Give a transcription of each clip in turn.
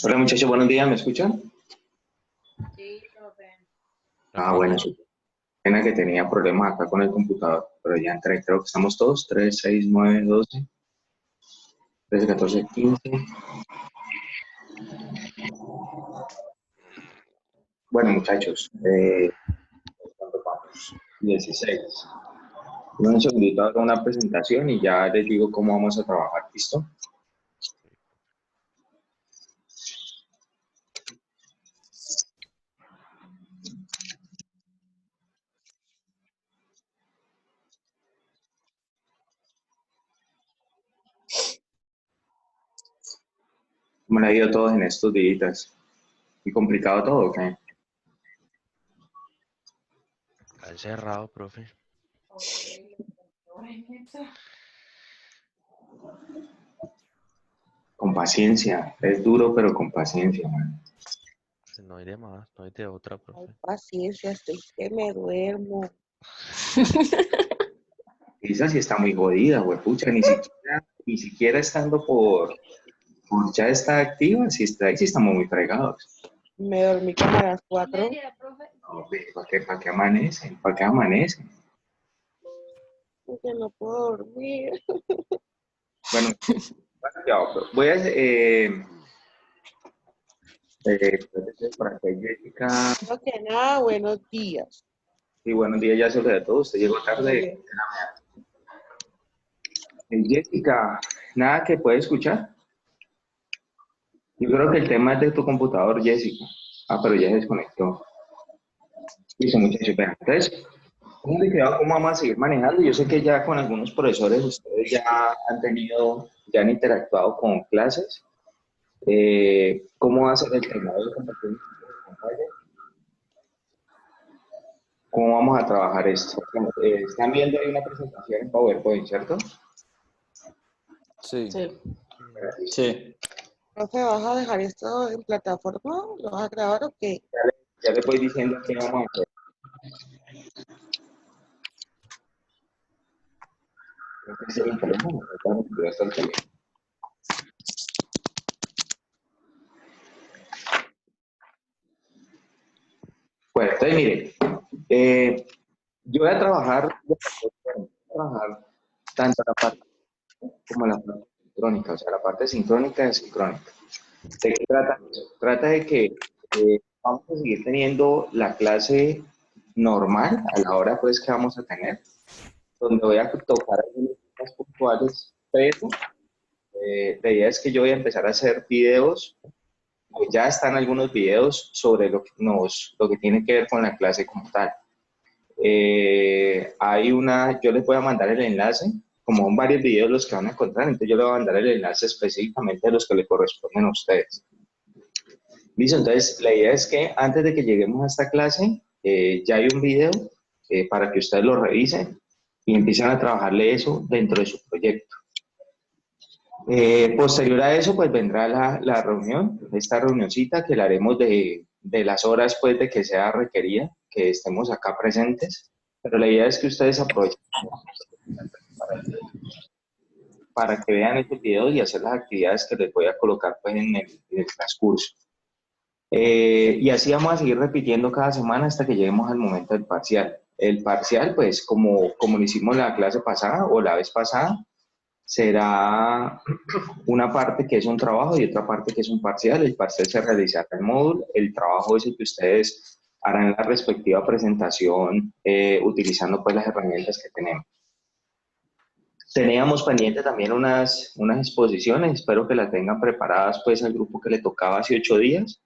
Hola muchachos, buenos días, ¿me escuchan? Sí, profe. Bueno, súper. Pena que tenía problemas acá con el computador, pero ya entré, creo que estamos todos, 3, 6, 9, 12, 13, 14, 15. Bueno muchachos, ¿cuánto vamos? 16. Un segundito hago una presentación y ya les digo cómo vamos a trabajar, ¿listo? ¿Cómo le ha ido a todos en estos días? ¿Y complicado todo o qué? Está encerrado, profe. Con paciencia, es duro pero con paciencia, man. No hay de más, no hay de otra, Ay, profe. paciencia, estoy que me duermo. Esa sí está muy jodida, huepucha, ni siquiera estando ya está activa, si está ahí, sí estamos muy fregados. Me dormí como a las 4. No, ¿para qué amanecen? ¿Para qué amanecen? Porque no puedo dormir. Bueno, voy a por acá, Jessica. No que nada, buenos días. Sí, buenos días, ya sobre todo, usted llegó tarde. Oye, Jessica, ¿nada que puede escuchar? Yo creo que el tema es de tu computador, Jessica. Pero ya se desconectó. Listo, muchachos, vean. Entonces, ¿cómo le quedó? ¿Cómo vamos a seguir manejando? Yo sé que ya con algunos profesores ustedes ya han interactuado con clases. ¿Cómo va a ser el tema de compartir pantalla? ¿Cómo vamos a trabajar esto? Están viendo ahí una presentación en PowerPoint, ¿cierto? Sí. sí. Sí. Profe, ¿vas a dejar esto en plataforma? ¿Lo vas a grabar o qué? Ya les voy diciendo qué vamos a hacer. Este es el teléfono, ya está el teléfono. Bueno, entonces mire, yo voy a trabajar tanto la parte como la parte sincrónica, o sea, la parte sincrónica es sincrónica. ¿De qué trata eso? Trata de que vamos a seguir teniendo la clase normal a la hora pues que vamos a tener, donde voy a tocar algunos temas puntuales, pero la idea es que yo voy a empezar a hacer videos, o ya están algunos videos sobre lo que tiene que ver con la clase como tal. Yo les voy a mandar el enlace, como son varios videos los que van a encontrar, entonces yo les voy a mandar el enlace específicamente a los que le corresponden a ustedes. Listo, entonces la idea es que antes de que lleguemos a esta clase, ya hay un video para que ustedes lo revisen y empiecen a trabajarle eso dentro de su proyecto. Posterior a eso, pues vendrá la reunión, esta reunioncita que la haremos de las horas pues de que sea requerida, que estemos acá presentes, pero la idea es que ustedes aprovechen para que vean estos videos y hacer las actividades que les voy a colocar pues en el transcurso. Y así vamos a seguir repitiendo cada semana hasta que lleguemos al momento del parcial. El parcial, pues como lo hicimos la clase pasada o la vez pasada, será una parte que es un trabajo y otra parte que es un parcial. El parcial se realizará en módulo, el trabajo es el que ustedes harán la respectiva presentación utilizando pues las herramientas que tenemos. Teníamos pendiente también unas exposiciones, espero que las tengan preparadas pues al grupo que le tocaba hace 8 días.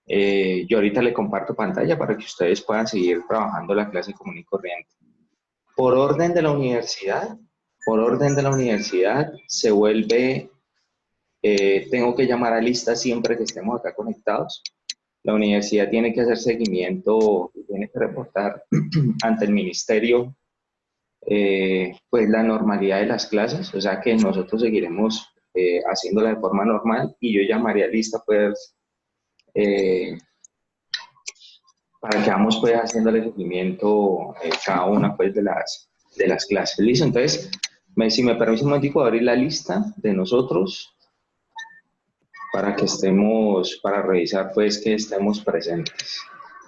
Yo ahorita le comparto pantalla para que ustedes puedan seguir trabajando la clase común y corriente. Por orden de la universidad se vuelve, tengo que llamar a lista siempre que estemos acá conectados. La universidad tiene que hacer seguimiento, tiene que reportar ante el ministerio pues la normalidad de las clases, o sea que nosotros seguiremos haciéndola de forma normal y yo llamaría a lista pues para que vamos pues haciéndole seguimiento cada una pues de las clases. ¿Listo? Entonces, si me permite un momentico abrir la lista de nosotros para que estemos, para revisar pues que estemos presentes.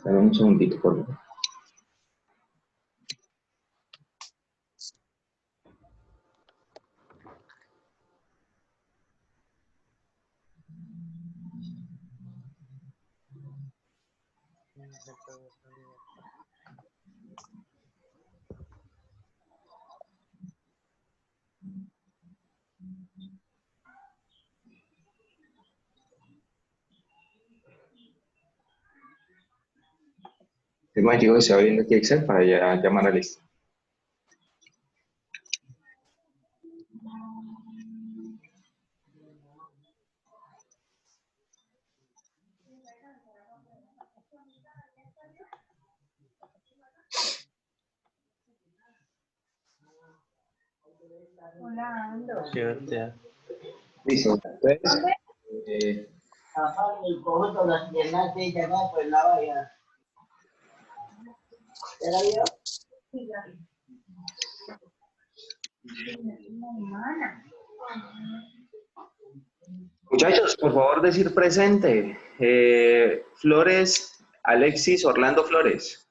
Dame un segundito, por favor. Un momentico que se va abriendo aquí Excel para ya llamar a la lista. Hola, Ando. Cierto. Listo. Entonces, El cojo con las piernas de ella, no, pues la vaya. ¿Ya la vio? Sí, ya. muchachos, por favor, decir presente. Flores, Alexis, Orlando Flores.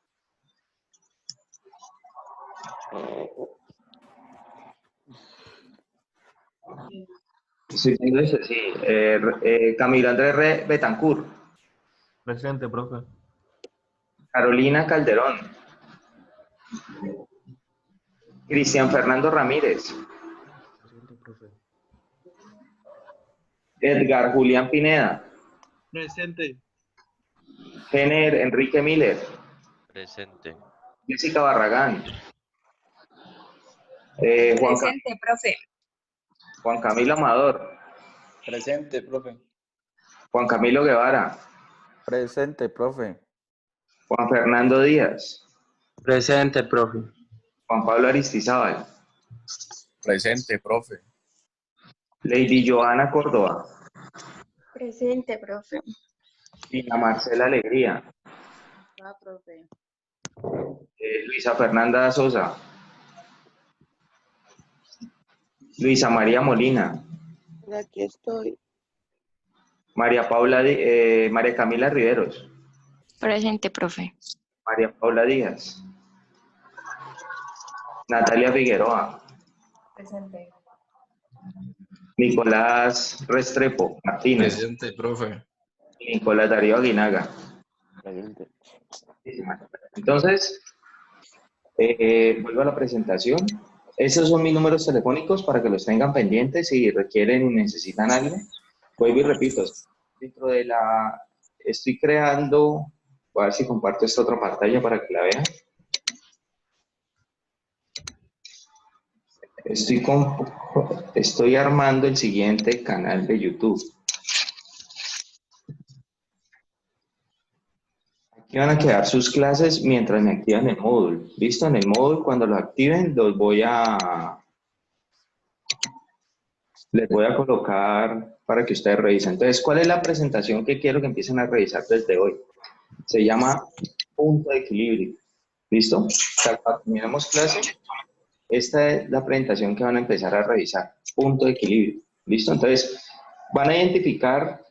Sí, sí. Camilo Andrés Betancourt. Presente, profe. Carolina Calderón. Cristian Fernando Ramírez. Presente, profe. Edgar Julián Pineda. Presente. Jenner Enrique Miller. Presente. Jessica Barragán. Presente, profe. Juan Camilo Amador. Presente, profe. Juan Camilo Guevara. Presente, profe. Juan Fernando Díaz. Presente, profe. Juan Pablo Aristizábal. Presente, profe. Lady Joana Córdoba. Presente, profe. Dina Marcela Alegría. Profe. Luisa Fernanda Sosa. Luisa María Molina. Aquí estoy. María Camila Riveros. Presente, profe. María Paula Díaz. Natalia Figueroa. Presente. Nicolás Restrepo Martínez. Presente, profe. Y Nicolás Darío Aguinaga. Presente. Entonces, vuelvo a la presentación. Esos son mis números telefónicos para que los tengan pendientes si requieren y necesitan algo. Vuelvo y repito, dentro de estoy creando, voy a ver si comparto esta otra pantalla para que la vean. Estoy armando el siguiente canal de YouTube. Aquí van a quedar sus clases mientras me activan el módulo. ¿Listo? En el módulo, cuando lo activen, les voy a colocar para que ustedes revisen. Entonces, ¿cuál es la presentación que quiero que empiecen a revisar desde hoy? Se llama punto de equilibrio. ¿Listo? Cuando terminemos clase, esta es la presentación que van a empezar a revisar. Punto de equilibrio. ¿Listo? Entonces, van a identificar,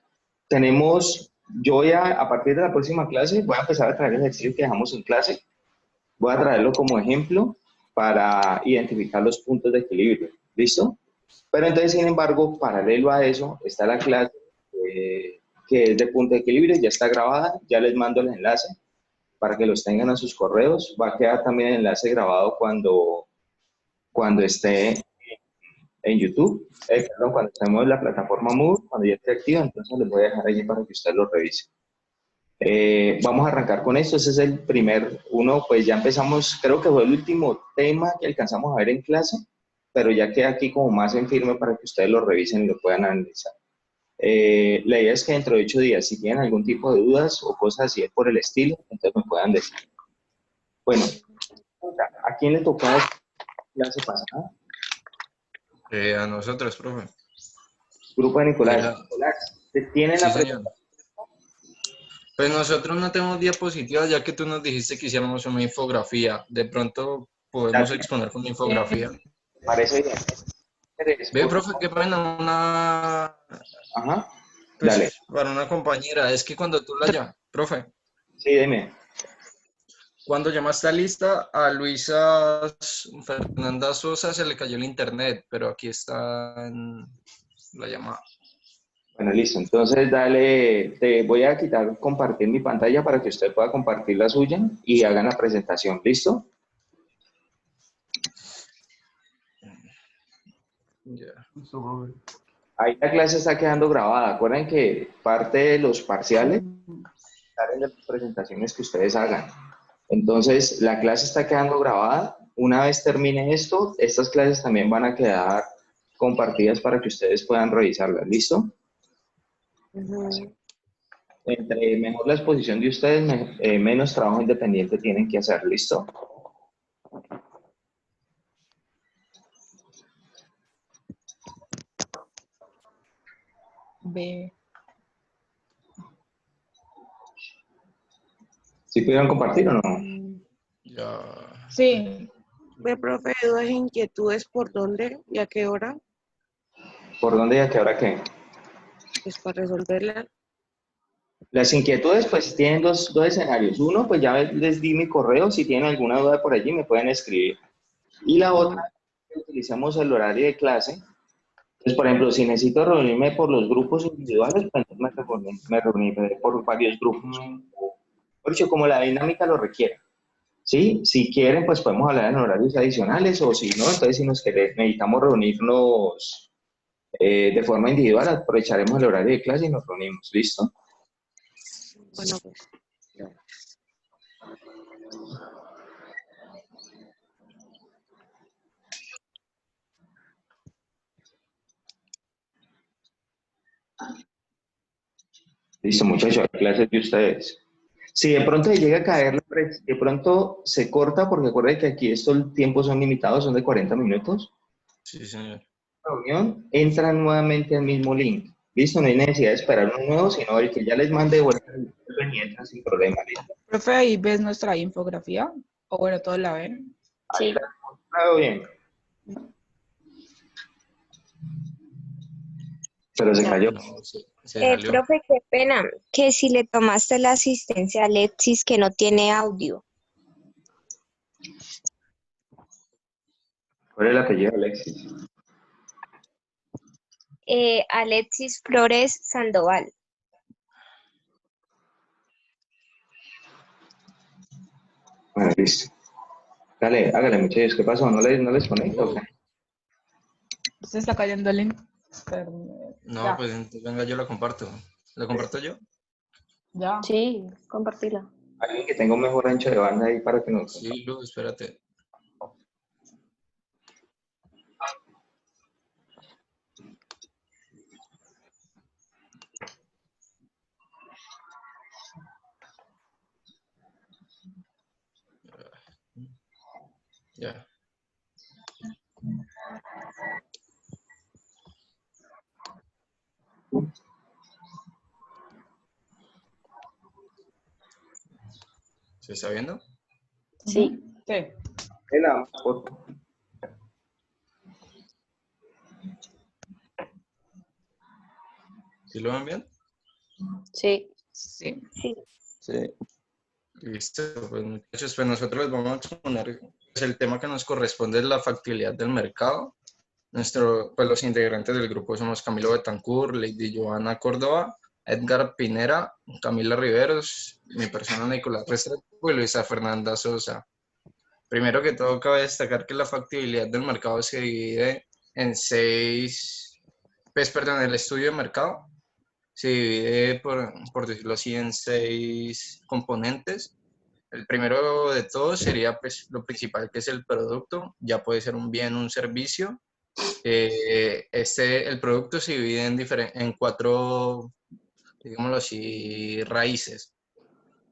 yo voy a partir de la próxima clase, voy a empezar a traer el ejercicio que dejamos en clase. Voy a traerlo como ejemplo para identificar los puntos de equilibrio. ¿Listo? Pero entonces, sin embargo, paralelo a eso, está la clase que es de punto de equilibrio, ya está grabada, ya les mando el enlace para que los tengan a sus correos. Va a quedar también el enlace grabado cuando esté en YouTube, perdón, cuando estemos en la plataforma Moodle, cuando ya esté activa, entonces les voy a dejar allí para que ustedes lo revisen. Vamos a arrancar con esto, ese es el primer uno, pues ya empezamos, creo que fue el último tema que alcanzamos a ver en clase, pero ya queda aquí como más en firme para que ustedes lo revisen y lo puedan analizar. La idea es que dentro de 8 días, si tienen algún tipo de dudas o cosas así por el estilo, entonces me puedan decir. Bueno, ¿a quién le tocó la clase pasada? A nosotros, profe. Grupo de Nicolás. ¿Tienen Sí, la señor. Pues nosotros no tenemos diapositivas, ya que tú nos dijiste que hiciéramos una infografía. De pronto podemos Dale. exponer con infografía. Parece bien. Ve, profe, qué pena, Ajá. pues, Dale. para una compañera, es que cuando tú la llamas, profe, Sí, dime. cuando llamaste a lista, a Luisa Fernanda Sosa se le cayó el internet, pero aquí está en la llamada. Bueno, listo. Entonces, dale, te voy a quitar compartir mi pantalla para que usted pueda compartir la suya y hagan la presentación. ¿Listo? Ya. Listo, profe. Ahí la clase está quedando grabada. Acuerden que parte de los parciales están en las presentaciones que ustedes hagan. Entonces, la clase está quedando grabada. Una vez termine esto, estas clases también van a quedar compartidas para que ustedes puedan revisarlas. ¿Listo? Ujú. Entre mejor la exposición de ustedes, menos trabajo independiente tienen que hacer. ¿Listo? B. ¿Sí pudieron compartir o no? Ya. Sí. Ve, profe, dudas e inquietudes por dónde y a qué hora, ¿Por dónde y a qué hora qué? pues para resolverla. Las inquietudes pues tienen dos escenarios. Uno, pues ya les di mi correo, si tienen alguna duda por allí me pueden escribir. Y la otra, que utilizamos el horario de clase. Pues, por ejemplo, si necesito reunirme por los grupos individuales, pues me reuniré por varios grupos. Por eso, como la dinámica lo requiere. ¿Sí? Si quieren, pues podemos hablar en horarios adicionales o si no, entonces si necesitamos reunirnos de forma individual, aprovecharemos el horario de clase y nos reunimos. ¿Listo? Bueno, pues. Ya. Listo, muchachos, clases de ustedes. Si de pronto llega a caer, de pronto se corta, porque acuérdense que aquí estos tiempos son limitados, son de 40 minutos. Sí, señor. Reunión, entran nuevamente al mismo link. Listo, no hay necesidad de esperar uno nuevo, sino el que ya les mande de vuelta y entran sin problema. ¿Listo? Profe, ahí ves nuestra infografía. O bueno, todos la ven. Sí. Claro, bien. Pero se cayó. No, se salió. Profe, qué pena, que si le tomaste la asistencia a Alexis que no tiene audio. ¿Cuál es el apellido de Alexis? Alexis Flores Sandoval. Bueno, listo. Dale, hágale, muchachos. ¿Qué pasó? ¿No les conecto? ¿O qué? Se está cayendo el link. Perdón. No, Ya. pues entonces, venga, yo la comparto. ¿La comparto yo? Ya. Sí, compartila. Alguien que tenga un mejor ancho de banda ahí para que nos... Sí, Lu, espérate. Ya. ¿Se está viendo? Sí. Sí. Por... ¿Sí lo ven bien? Sí. Sí. Sí. Sí. Listo, pues muchachos, pues nosotros les vamos a exponer pues, el tema que nos corresponde es la factibilidad del mercado. Pues los integrantes del grupo somos Camilo Betancourt, Lady Joana Córdoba, Edgar Pinera, Camila Riveros, mi persona Nicolás Restrepo y Luisa Fernanda Sosa. Primero que todo, cabe destacar que la factibilidad del mercado se divide en el estudio de mercado se divide, por decirlo así, en 6 componentes. El primero de todos sería pues, lo principal, que es el producto. Ya puede ser un bien, un servicio. El producto se divide en 4, digámoslo así, raíces.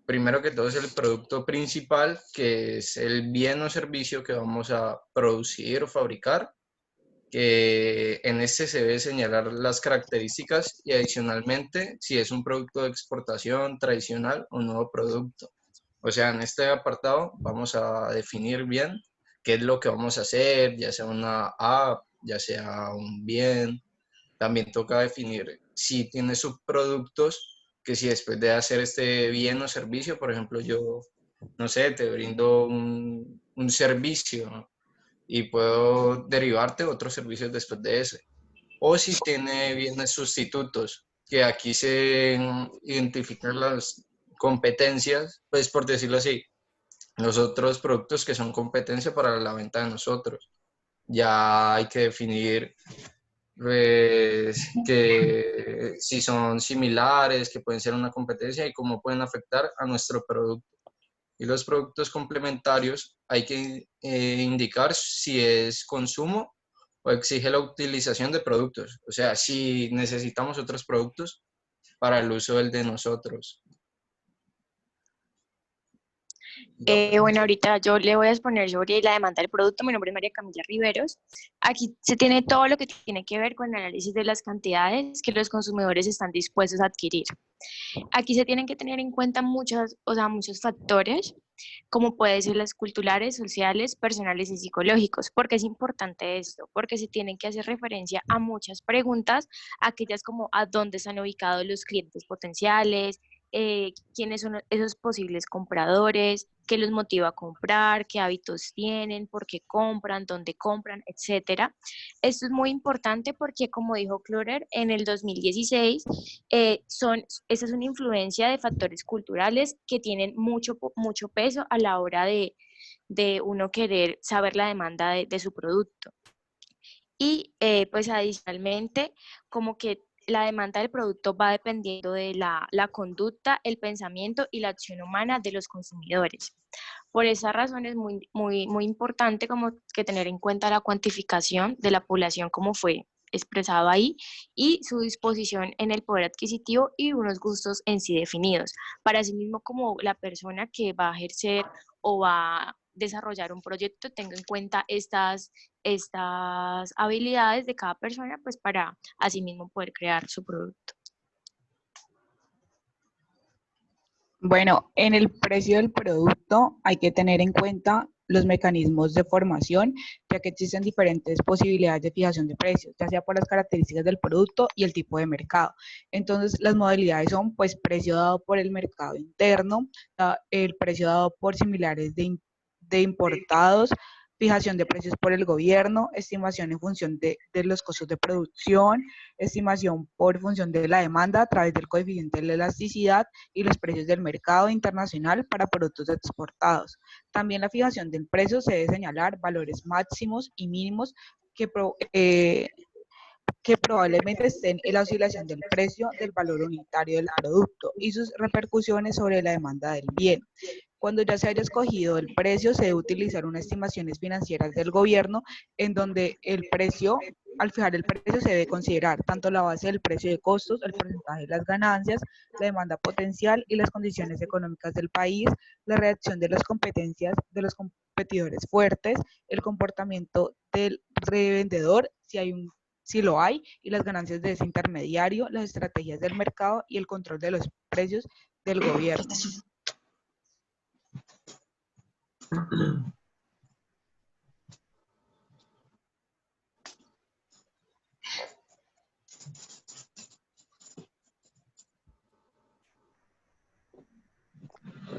Primero que todo es el producto principal, que es el bien o servicio que vamos a producir o fabricar, que en este se debe señalar las características y adicionalmente si es un producto de exportación tradicional o nuevo producto. O sea, en este apartado vamos a definir bien qué es lo que vamos a hacer, ya sea una app, ya sea un bien. También toca definir si tiene subproductos, que si después de hacer este bien o servicio, por ejemplo, yo, no sé, te brindo un servicio, ¿no? Y puedo derivarte otros servicios después de ese. O si tiene bienes sustitutos, que aquí se identifican las competencias, pues por decirlo así, los otros productos que son competencia para la venta de nosotros. Ya hay que definir pues, que si son similares, que pueden ser una competencia y cómo pueden afectar a nuestro producto. Y los productos complementarios hay que indicar si es consumo o exige la utilización de productos. O sea, si necesitamos otros productos para el uso del de nosotros. Bueno, ahorita yo le voy a exponer sobre la demanda del producto. Mi nombre es María Camila Riveros. Aquí se tiene todo lo que tiene que ver con el análisis de las cantidades que los consumidores están dispuestos a adquirir. Aquí se tienen que tener en cuenta muchos factores, como pueden ser las culturales, sociales, personales y psicológicos. ¿Por qué es importante esto? Porque se tienen que hacer referencia a muchas preguntas, aquellas como a dónde están ubicados los clientes potenciales, quiénes son esos posibles compradores, qué los motiva a comprar, qué hábitos tienen, por qué compran, dónde compran, etcétera. Esto es muy importante porque, como dijo Clorer, en el 2016 esa es una influencia de factores culturales que tienen mucho peso a la hora de uno querer saber la demanda de su producto. Y pues adicionalmente, como que la demanda del producto va dependiendo de la conducta, el pensamiento y la acción humana de los consumidores. Por esa razón es muy importante como que tener en cuenta la cuantificación de la población como fue expresado ahí y su disposición en el poder adquisitivo y unos gustos en sí definidos. Para sí mismo como la persona que va a ejercer o va a desarrollar un proyecto tenga en cuenta estas habilidades de cada persona pues para así mismo poder crear su producto. Bueno, en el precio del producto hay que tener en cuenta los mecanismos de formación, ya que existen diferentes posibilidades de fijación de precios, ya sea por las características del producto y el tipo de mercado. Entonces, las modalidades son, pues, precio dado por el mercado interno, el precio dado por similares de importados, fijación de precios por el gobierno, estimación en función de los costos de producción, estimación por función de la demanda a través del coeficiente de la elasticidad y los precios del mercado internacional para productos exportados. También la fijación del precio se debe señalar valores máximos y mínimos que probablemente estén en la oscilación del precio del valor unitario del producto y sus repercusiones sobre la demanda del bien. Cuando ya se haya escogido el precio, se debe utilizar unas estimaciones financieras del gobierno en donde al fijar el precio se debe considerar tanto la base del precio de costos, el porcentaje de las ganancias, la demanda potencial y las condiciones económicas del país, la reacción de las competencias de los competidores fuertes, el comportamiento del revendedor, si lo hay, y las ganancias de ese intermediario, las estrategias del mercado y el control de los precios del gobierno.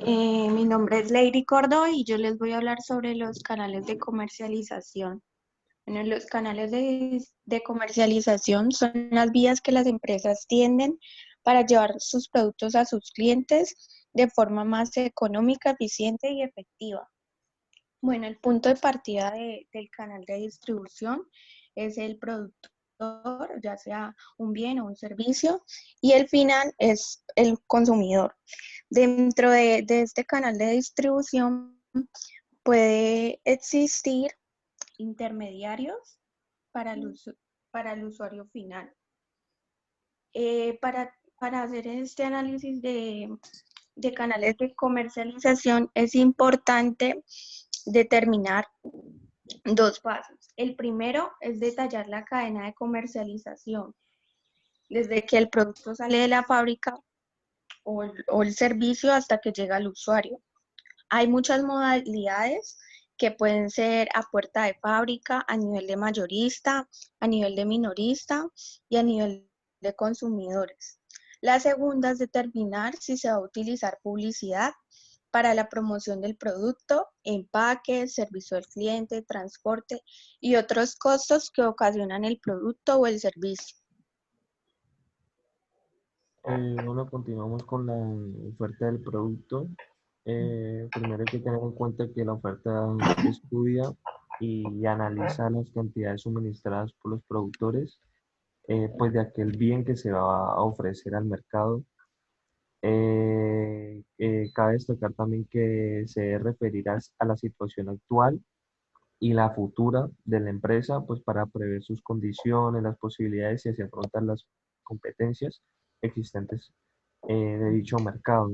Mi nombre es Lady Córdoba y yo les voy a hablar sobre los canales de comercialización. Bueno, los canales de comercialización son las vías que las empresas tienden para llevar sus productos a sus clientes de forma más económica, eficiente y efectiva. Bueno, el punto de partida del canal de distribución es el productor, ya sea un bien o un servicio, y el final es el consumidor. Dentro de este canal de distribución puede existir intermediarios para el usuario final. Para hacer este análisis de canales de comercialización es importante determinar dos pasos. El primero es detallar la cadena de comercialización, desde que el producto sale de la fábrica o el servicio hasta que llega al usuario. Hay muchas modalidades que pueden ser a puerta de fábrica, a nivel de mayorista, a nivel de minorista y a nivel de consumidores. La segunda es determinar si se va a utilizar publicidad para la promoción del producto, empaque, servicio al cliente, transporte y otros costos que ocasionan el producto o el servicio. Bueno, continuamos con la oferta del producto. Primero hay que tener en cuenta que la oferta estudia y analiza las cantidades suministradas por los productores, pues de aquel bien que se va a ofrecer al mercado. Cabe destacar también que se debe referir a la situación actual y la futura de la empresa, pues para prever sus condiciones, las posibilidades y así afrontar las competencias existentes de dicho mercado.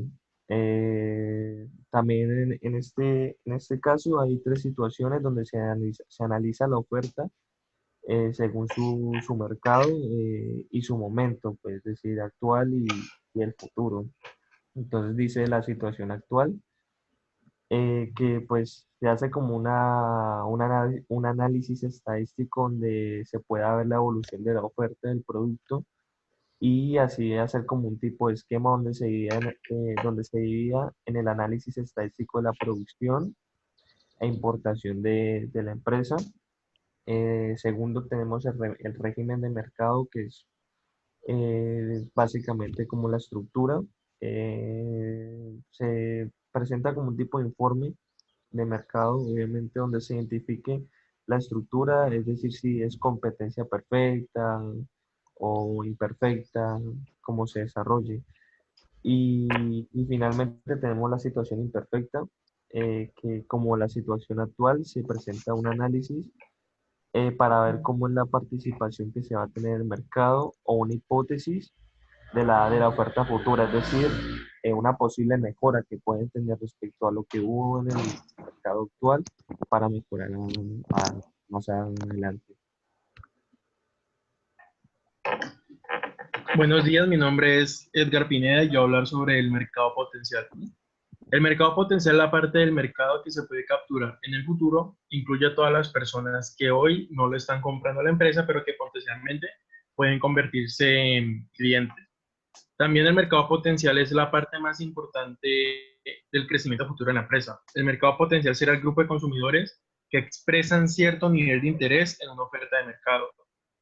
También en este caso hay tres situaciones donde se analiza la oferta según su mercado y su momento, pues es decir, actual y el futuro. Entonces dice la situación actual, que pues se hace como un análisis estadístico donde se pueda ver la evolución de la oferta del producto y así hacer como un tipo de esquema donde se dividía en el análisis estadístico de la producción e importación de la empresa. Segundo, tenemos el régimen de mercado, que es básicamente como la estructura. Se presenta como un tipo de informe de mercado, obviamente, donde se identifique la estructura, es decir, si es competencia perfecta o imperfecta, cómo se desarrolle. Y finalmente tenemos la situación imperfecta, que como la situación actual se presenta un análisis para ver cómo es la participación que se va a tener en el mercado o una hipótesis de la oferta futura, es decir, una posible mejora que pueden tener respecto a lo que hubo en el mercado actual para mejorar más adelante. Buenos días, mi nombre es Edgar Pineda y yo voy a hablar sobre el mercado potencial. El mercado potencial, la parte del mercado que se puede capturar en el futuro, incluye a todas las personas que hoy no le están comprando a la empresa, pero que potencialmente pueden convertirse en clientes. También el mercado potencial es la parte más importante del crecimiento futuro de la empresa. El mercado potencial será el grupo de consumidores que expresan cierto nivel de interés en una oferta de mercado.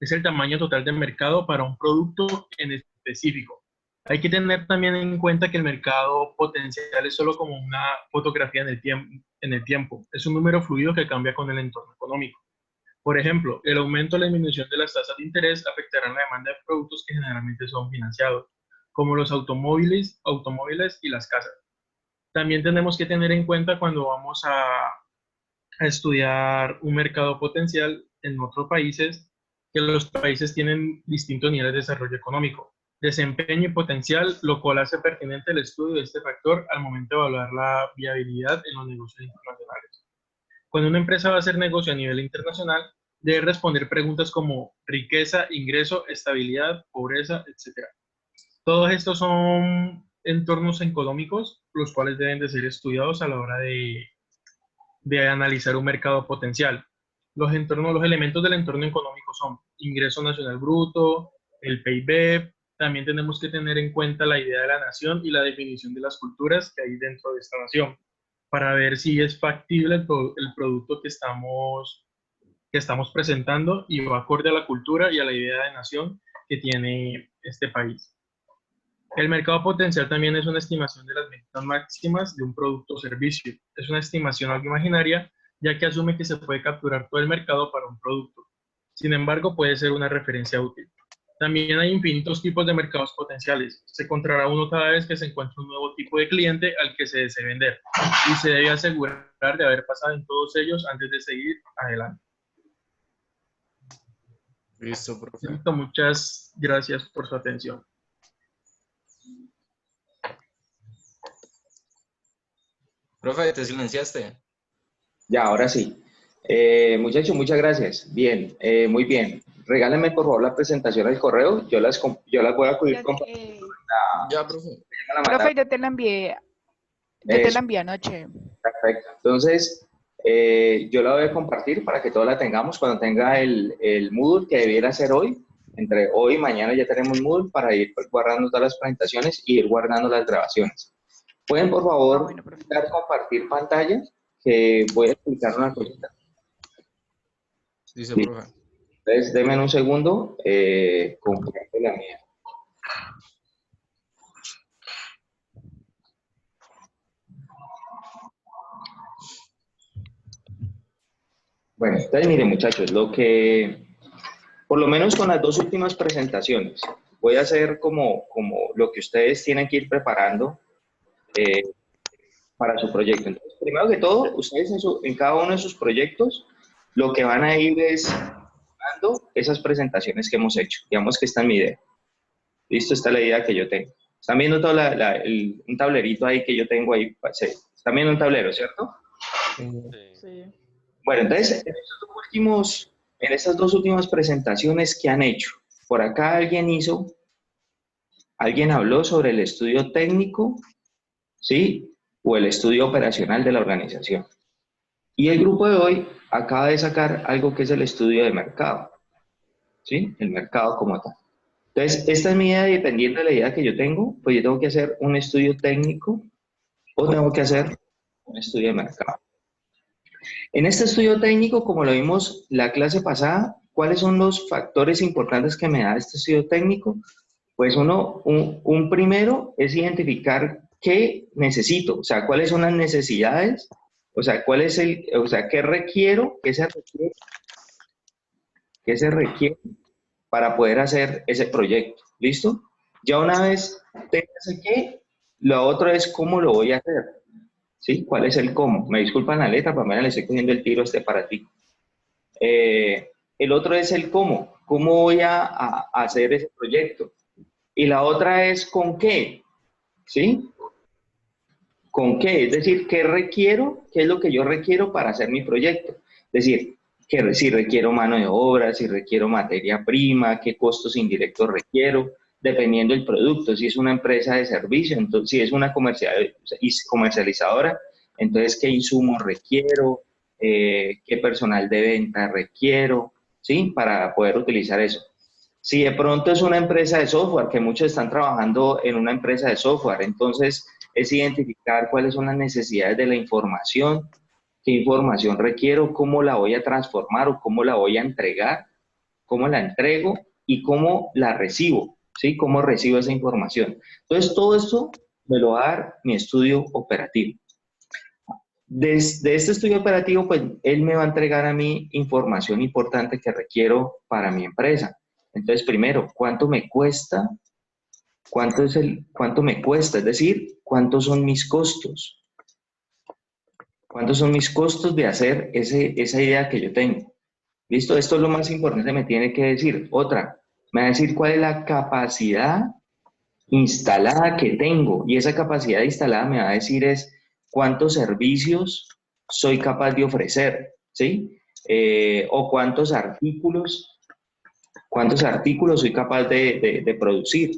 Es el tamaño total del mercado para un producto en específico. Hay que tener también en cuenta que el mercado potencial es solo como una fotografía en el tiempo. Es un número fluido que cambia con el entorno económico. Por ejemplo, el aumento o la disminución de las tasas de interés afectarán la demanda de productos que generalmente son financiados, como los automóviles y las casas. También tenemos que tener en cuenta cuando vamos a estudiar un mercado potencial en otros países, que los países tienen distintos niveles de desarrollo económico, desempeño y potencial, lo cual hace pertinente el estudio de este factor al momento de evaluar la viabilidad en los negocios internacionales. Cuando una empresa va a hacer negocio a nivel internacional, debe responder preguntas como riqueza, ingreso, estabilidad, pobreza, etc. Todos estos son entornos económicos, los cuales deben de ser estudiados a la hora de analizar un mercado potencial. Los elementos del entorno económico son ingreso nacional bruto, el PIB. También tenemos que tener en cuenta la idea de la nación y la definición de las culturas que hay dentro de esta nación, para ver si es factible el producto que estamos presentando y va acorde a la cultura y a la idea de nación que tiene este país. El mercado potencial también es una estimación de las ventas máximas de un producto o servicio. Es una estimación algo imaginaria, ya que asume que se puede capturar todo el mercado para un producto. Sin embargo, puede ser una referencia útil. También hay infinitos tipos de mercados potenciales. Se encontrará uno cada vez que se encuentre un nuevo tipo de cliente al que se desee vender, y se debe asegurar de haber pasado en todos ellos antes de seguir adelante. Listo, profe. Listo, muchas gracias por su atención. Profe, ¿te silenciaste? Ya, ahora sí. Muchachos, muchas gracias. Bien, muy bien. Regálenme por favor la presentación al correo. Yo las voy a acudir con Ya, profe. Profe, yo te la envié. Yo te la envié anoche. Perfecto. Entonces, Yo la voy a compartir para que todos la tengamos cuando tenga el Moodle, que debiera ser hoy. Entre hoy y mañana ya tenemos Moodle para ir guardando todas las presentaciones y ir guardando las grabaciones. ¿Pueden, por favor, dar compartir pantalla? Que voy a explicar una cosita. Dice, Sí. profe. Entonces, denme un segundo, comparto la mía. Bueno, entonces miren muchachos, por lo menos con las dos últimas presentaciones, voy a hacer como lo que ustedes tienen que ir preparando para su proyecto. Entonces, primero que todo, ustedes en cada uno de sus proyectos, lo que van a ir es dando esas presentaciones que hemos hecho. Digamos que esta es mi idea. Listo, esta es la idea que yo tengo. Están viendo todo un tablerito ahí que yo tengo ahí. Sí. Están viendo un tablero, ¿cierto? Sí. Bueno, entonces, en estas dos últimas presentaciones que han hecho, por acá alguien habló sobre el estudio técnico, ¿sí? O el estudio operacional de la organización. Y el grupo de hoy acaba de sacar algo que es el estudio de mercado, ¿sí? El mercado como tal. Entonces, esta es mi idea, y dependiendo de la idea que yo tengo, pues yo tengo que hacer un estudio técnico o tengo que hacer un estudio de mercado. En este estudio técnico, como lo vimos la clase pasada, ¿cuáles son los factores importantes que me da este estudio técnico? Pues un primero es identificar qué necesito, o sea, cuáles son las necesidades, o sea, qué requiero, qué se requiere para poder hacer ese proyecto. ¿Listo? Ya una vez tenga ese qué, lo otro es cómo lo voy a hacer. ¿Sí? ¿Cuál es el cómo? Me disculpan la letra, para mí le estoy cogiendo el tiro para ti. El otro es el cómo. ¿Cómo voy a hacer ese proyecto? Y la otra es con qué. ¿Sí? ¿Con qué? Es decir, ¿qué requiero? ¿Qué es lo que yo requiero para hacer mi proyecto? Es decir, que si requiero mano de obra, si requiero materia prima, qué costos indirectos requiero, dependiendo del producto. Si es una empresa de servicio, entonces si es una comercializadora, entonces qué insumos requiero, qué personal de venta requiero, ¿sí? Para poder utilizar eso. Si de pronto es una empresa de software, que muchos están trabajando en una empresa de software, entonces es identificar cuáles son las necesidades de la información, qué información requiero, cómo la voy a transformar o cómo la voy a entregar, cómo la entrego y cómo la recibo, ¿sí? Cómo recibo esa información. Entonces, todo esto me lo va a dar mi estudio operativo. Desde este estudio operativo, pues, él me va a entregar a mí información importante que requiero para mi empresa. Entonces, primero, ¿cuánto me cuesta? ¿Cuánto me cuesta? Es decir, ¿cuántos son mis costos? ¿Cuántos son mis costos de hacer esa idea que yo tengo? ¿Listo? Esto es lo más importante, me tiene que decir. Otra, me va a decir cuál es la capacidad instalada que tengo. Y esa capacidad instalada me va a decir es cuántos servicios soy capaz de ofrecer, ¿sí? O cuántos artículos soy capaz de producir.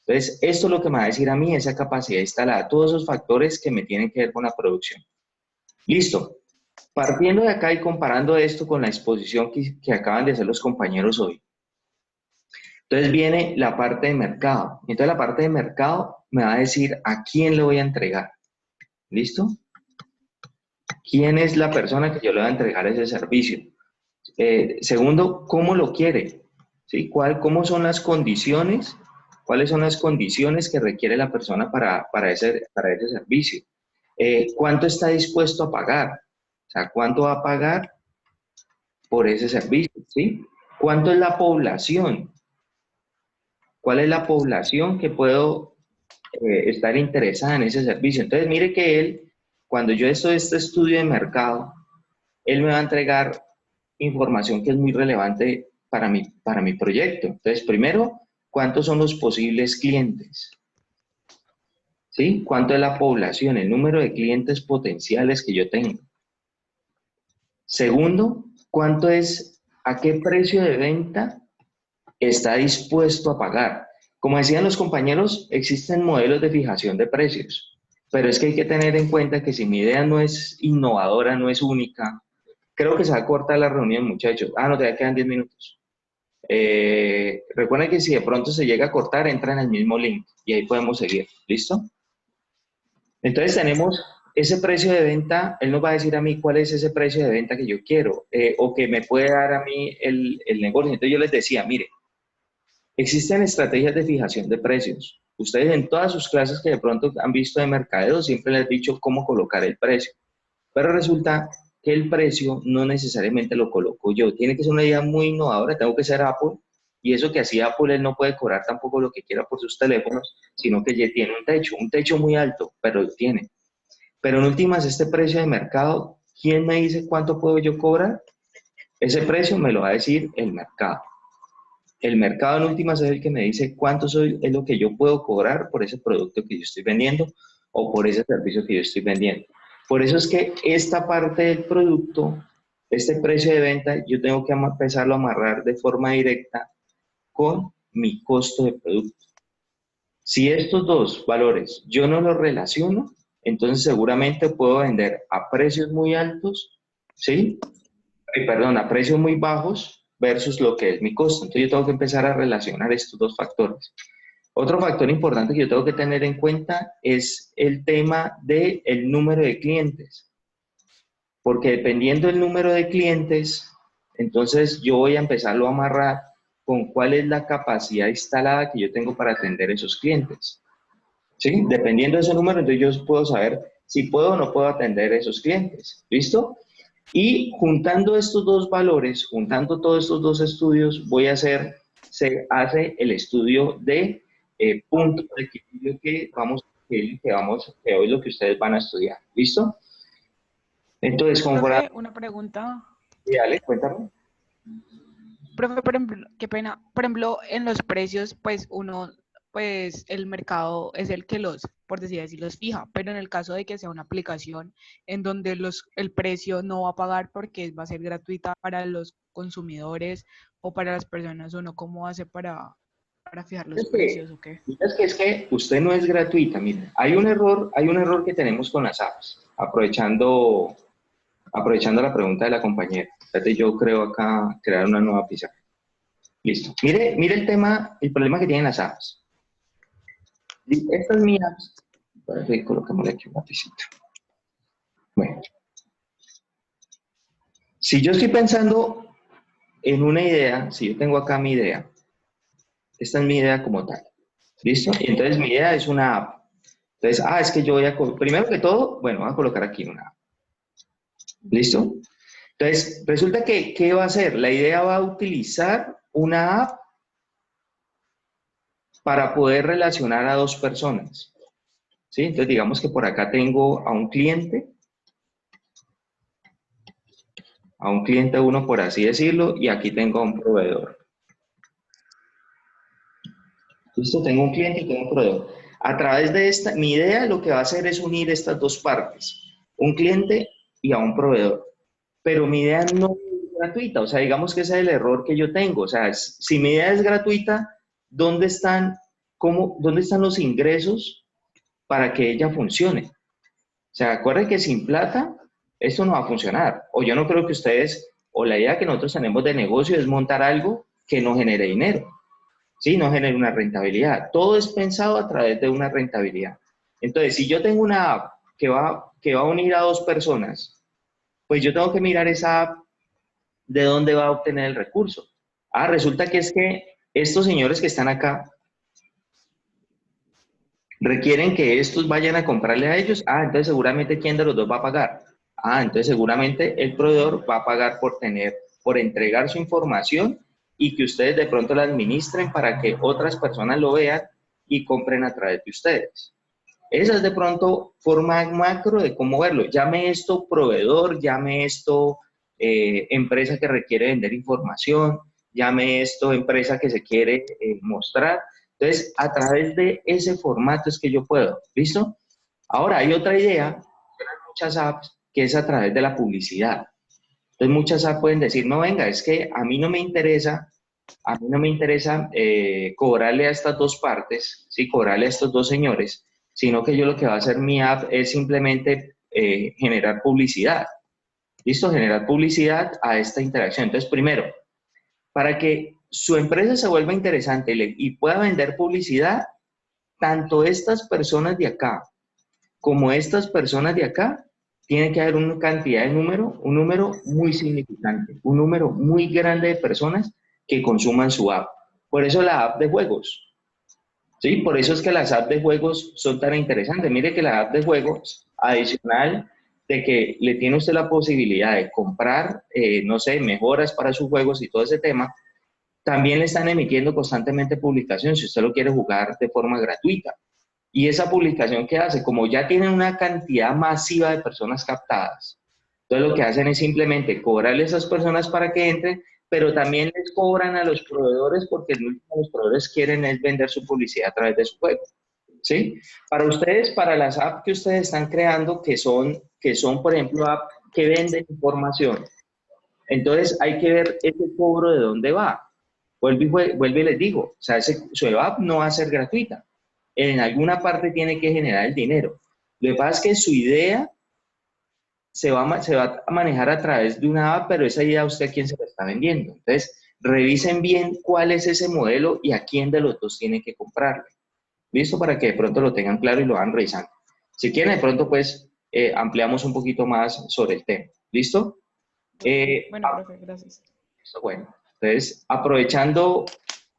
Entonces, esto es lo que me va a decir a mí, esa capacidad instalada, todos esos factores que me tienen que ver con la producción. Listo. Partiendo de acá y comparando esto con la exposición que acaban de hacer los compañeros hoy. Entonces viene la parte de mercado. Entonces la parte de mercado me va a decir a quién le voy a entregar. ¿Listo? ¿Quién es la persona que yo le voy a entregar ese servicio? Segundo, ¿cómo lo quiere? ¿Sí? ¿Cómo son las condiciones? ¿Cuáles son las condiciones que requiere la persona para ese servicio? ¿Cuánto está dispuesto a pagar? O sea, ¿cuánto va a pagar por ese servicio? ¿Sí? ¿Cuánto es la población? ¿Cuál es la población que puedo estar interesada en ese servicio? Entonces, mire que él, cuando yo estoy en este estudio de mercado, él me va a entregar información que es muy relevante para mi proyecto. Entonces, primero, ¿cuántos son los posibles clientes? ¿Sí? ¿Cuánto es la población, el número de clientes potenciales que yo tengo? Segundo, ¿a qué precio de venta está dispuesto a pagar? Como decían los compañeros, existen modelos de fijación de precios. Pero es que hay que tener en cuenta que si mi idea no es innovadora, no es única, creo que se va a cortar la reunión, muchachos. Ah, no, todavía quedan 10 minutos. Recuerden que si de pronto se llega a cortar, entra en el mismo link y ahí podemos seguir. ¿Listo? Entonces tenemos ese precio de venta. Él nos va a decir a mí cuál es ese precio de venta que yo quiero o que me puede dar a mí el negocio. Entonces yo les decía, mire, existen estrategias de fijación de precios. Ustedes en todas sus clases que de pronto han visto de mercadeo siempre les he dicho cómo colocar el precio. Pero resulta que el precio no necesariamente lo coloco yo. Tiene que ser una idea muy innovadora. Tengo que ser Apple. Y eso que así Apple él no puede cobrar tampoco lo que quiera por sus teléfonos, sino que ya tiene un techo muy alto, pero lo tiene. Pero en últimas, este precio de mercado, ¿quién me dice cuánto puedo yo cobrar? Ese precio me lo va a decir el mercado. El mercado en últimas es el que me dice cuánto es lo que yo puedo cobrar por ese producto que yo estoy vendiendo o por ese servicio que yo estoy vendiendo. Por eso es que esta parte del producto, este precio de venta, yo tengo que empezarlo a amarrar de forma directa con mi costo de producto. Si estos dos valores yo no los relaciono, entonces seguramente puedo vender a precios muy altos, ¿sí? Perdón, a precios muy bajos versus lo que es mi costo. Entonces yo tengo que empezar a relacionar estos dos factores. Otro factor importante que yo tengo que tener en cuenta es el tema del número de clientes. Porque dependiendo del número de clientes, entonces yo voy a empezarlo a amarrar con cuál es la capacidad instalada que yo tengo para atender esos clientes. ¿Sí? Dependiendo de ese número, entonces yo puedo saber si puedo o no puedo atender esos clientes. ¿Listo? Y juntando estos dos valores, juntando todos estos dos estudios, se hace el estudio de punto de equilibrio que hoy es lo que ustedes van a estudiar. ¿Listo? Entonces, como Profe, una pregunta. Sí, dale, cuéntame. Profe, por ejemplo, qué pena. Por ejemplo, en los precios, pues el mercado es el que por decir así, los fija. Pero en el caso de que sea una aplicación en donde el precio no va a pagar porque va a ser gratuita para los consumidores o para las personas, ¿o no? ¿Cómo hace para fijar los precios o qué? Es que usted no es gratuita. Mire, hay un error que tenemos con las apps. Aprovechando la pregunta de la compañera. Espérate, yo creo acá crear una nueva pizarra. Listo. Mire el problema que tienen las apps. Esta es mi app. Espérate, colocémosle aquí un lapicito. Bueno. Si yo estoy pensando en una idea, si yo tengo acá mi idea, esta es mi idea como tal. ¿Listo? Y entonces mi idea es una app. Entonces, es que yo voy a... Primero que todo, bueno, voy a colocar aquí una app. ¿Listo? Entonces, resulta que, ¿qué va a hacer? La idea va a utilizar una app para poder relacionar a dos personas. ¿Sí? Entonces, digamos que por acá tengo a un cliente uno, por así decirlo, y aquí tengo a un proveedor. ¿Listo? Tengo un cliente y tengo un proveedor. A través de mi idea lo que va a hacer es unir estas dos partes, un cliente y a un proveedor. Pero mi idea no es gratuita, o sea, digamos que ese es el error que yo tengo. O sea, si mi idea es gratuita, ¿dónde están los ingresos para que ella funcione? O sea, acuérdense que sin plata esto no va a funcionar. O yo no creo que ustedes, o la idea que nosotros tenemos de negocio es montar algo que no genere dinero, ¿sí? No genere una rentabilidad. Todo es pensado a través de una rentabilidad. Entonces, si yo tengo una app que va a unir a dos personas, pues yo tengo que mirar esa app de dónde va a obtener el recurso. Resulta que es que estos señores que están acá requieren que estos vayan a comprarle a ellos. Entonces seguramente ¿quién de los dos va a pagar? Entonces seguramente el proveedor va a pagar por entregar su información y que ustedes de pronto la administren para que otras personas lo vean y compren a través de ustedes. Esa es de pronto forma macro de cómo verlo. Llame esto proveedor, llame esto empresa que requiere vender información, llame esto empresa que se quiere mostrar. Entonces, a través de ese formato es que yo puedo. ¿Listo? Ahora, hay otra idea, hay muchas apps, que es a través de la publicidad. Entonces, muchas apps pueden decir, no, venga, es que a mí no me interesa cobrarle a estas dos partes, ¿sí? Cobrarle a estos dos señores, sino que yo lo que va a hacer mi app es simplemente generar publicidad. ¿Listo? Generar publicidad a esta interacción. Entonces, primero, para que su empresa se vuelva interesante y pueda vender publicidad, tanto estas personas de acá como estas personas de acá, tiene que haber una cantidad de un número muy significante, un número muy grande de personas que consuman su app. Por eso la app de juegos, ¿sí? Por eso es que las apps de juegos son tan interesantes. Mire que la app de juegos, adicional de que le tiene usted la posibilidad de comprar, no sé, mejoras para sus juegos y todo ese tema, también le están emitiendo constantemente publicaciones si usted lo quiere jugar de forma gratuita. Y esa publicación que hace, como ya tienen una cantidad masiva de personas captadas, entonces lo que hacen es simplemente cobrarle a esas personas para que entren, pero también les cobran a los proveedores porque los proveedores quieren es vender su publicidad a través de su juego. ¿Sí? Para ustedes, para las apps que ustedes están creando, que son por ejemplo, apps que venden información, entonces hay que ver ese cobro de dónde va. Vuelvo y les digo, o sea, su app no va a ser gratuita. En alguna parte tiene que generar el dinero. Lo que pasa es que su idea se va a manejar a través de una app, pero esa idea a usted a quién se la está vendiendo. Entonces, revisen bien cuál es ese modelo y a quién de los dos tiene que comprarle. ¿Listo? Para que de pronto lo tengan claro y lo van revisando. Si quieren, de pronto, pues, ampliamos un poquito más sobre el tema. ¿Listo? Bueno, profe, gracias. Bueno, entonces, aprovechando,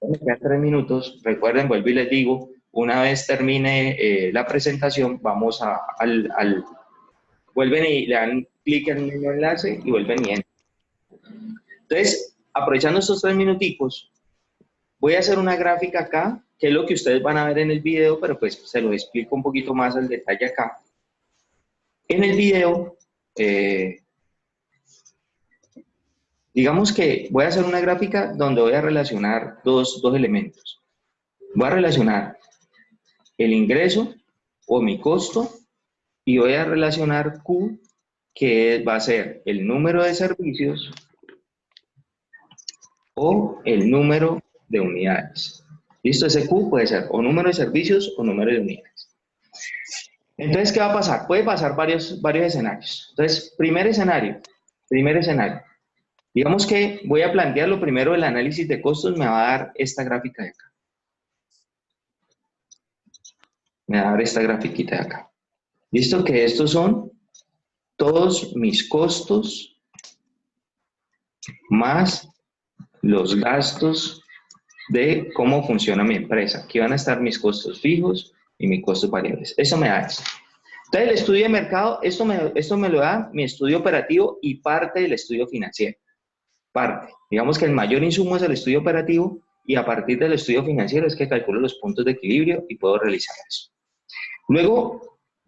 me quedan 3 minutos, recuerden, vuelvo y les digo, una vez termine la presentación, vamos vuelven y le dan clic en el mismo enlace y vuelven y entran. Entonces, aprovechando estos 3 minuticos, voy a hacer una gráfica acá, que es lo que ustedes van a ver en el video, pero pues se lo explico un poquito más al detalle acá. En el video, digamos que voy a hacer una gráfica donde voy a relacionar dos elementos. Voy a relacionar el ingreso o mi costo y voy a relacionar Q, que va a ser el número de servicios o el número de unidades. ¿Listo? Ese Q puede ser o número de servicios o número de unidades. Entonces, ¿qué va a pasar? Puede pasar varios escenarios. Entonces, primer escenario. Digamos que voy a plantear lo primero, el análisis de costos me va a dar esta gráfica de acá. Me va a dar esta grafiquita de acá. ¿Listo? Que estos son todos mis costos más los gastos de cómo funciona mi empresa. Aquí van a estar mis costos fijos y mis costos variables. Eso me da eso. Entonces, el estudio de mercado, esto me lo da mi estudio operativo y parte del estudio financiero. Parte. Digamos que el mayor insumo es el estudio operativo y a partir del estudio financiero es que calculo los puntos de equilibrio y puedo realizar eso.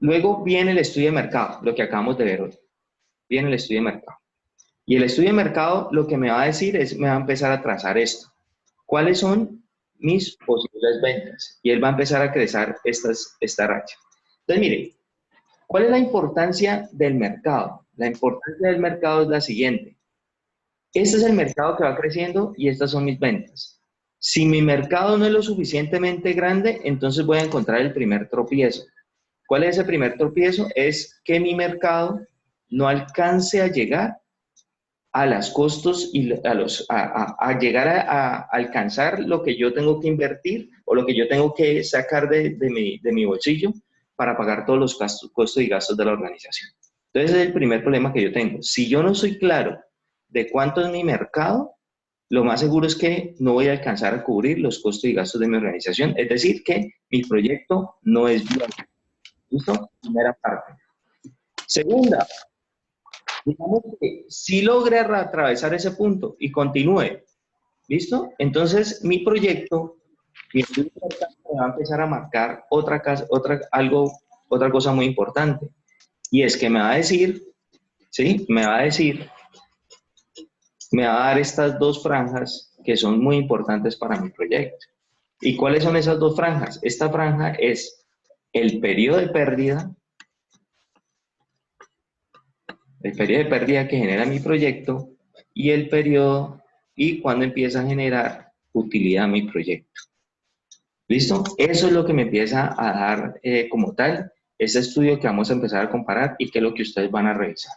Luego viene el estudio de mercado, lo que acabamos de ver hoy. Viene el estudio de mercado. Y el estudio de mercado lo que me va a decir es, me va a empezar a trazar esto. ¿Cuáles son mis posibles ventas? Y él va a empezar a crecer esta racha. Entonces, mire, ¿cuál es la importancia del mercado? La importancia del mercado es la siguiente. Este es el mercado que va creciendo y estas son mis ventas. Si mi mercado no es lo suficientemente grande, entonces voy a encontrar el primer tropiezo. ¿Cuál es ese primer tropiezo? Es que mi mercado no alcance a llegar a los costos y a llegar a alcanzar lo que yo tengo que invertir o lo que yo tengo que sacar de mi bolsillo para pagar todos los costos y gastos de la organización. Entonces, ese es el primer problema que yo tengo. Si yo no soy claro de cuánto es mi mercado, lo más seguro es que no voy a alcanzar a cubrir los costos y gastos de mi organización. Es decir, que mi proyecto no es viable. ¿Listo? Primera parte. Segunda, digamos que si logre atravesar ese punto y continúe, ¿listo? Entonces, mi proyecto, mi estudio me va a empezar a marcar otra cosa muy importante. Y es que me va a decir, ¿sí? Me va a dar estas dos franjas que son muy importantes para mi proyecto. ¿Y cuáles son esas dos franjas? Esta franja es el periodo de pérdida que genera mi proyecto y el periodo y cuando empieza a generar utilidad mi proyecto. ¿Listo? Eso es lo que me empieza a dar como tal este estudio que vamos a empezar a comparar y que es lo que ustedes van a revisar.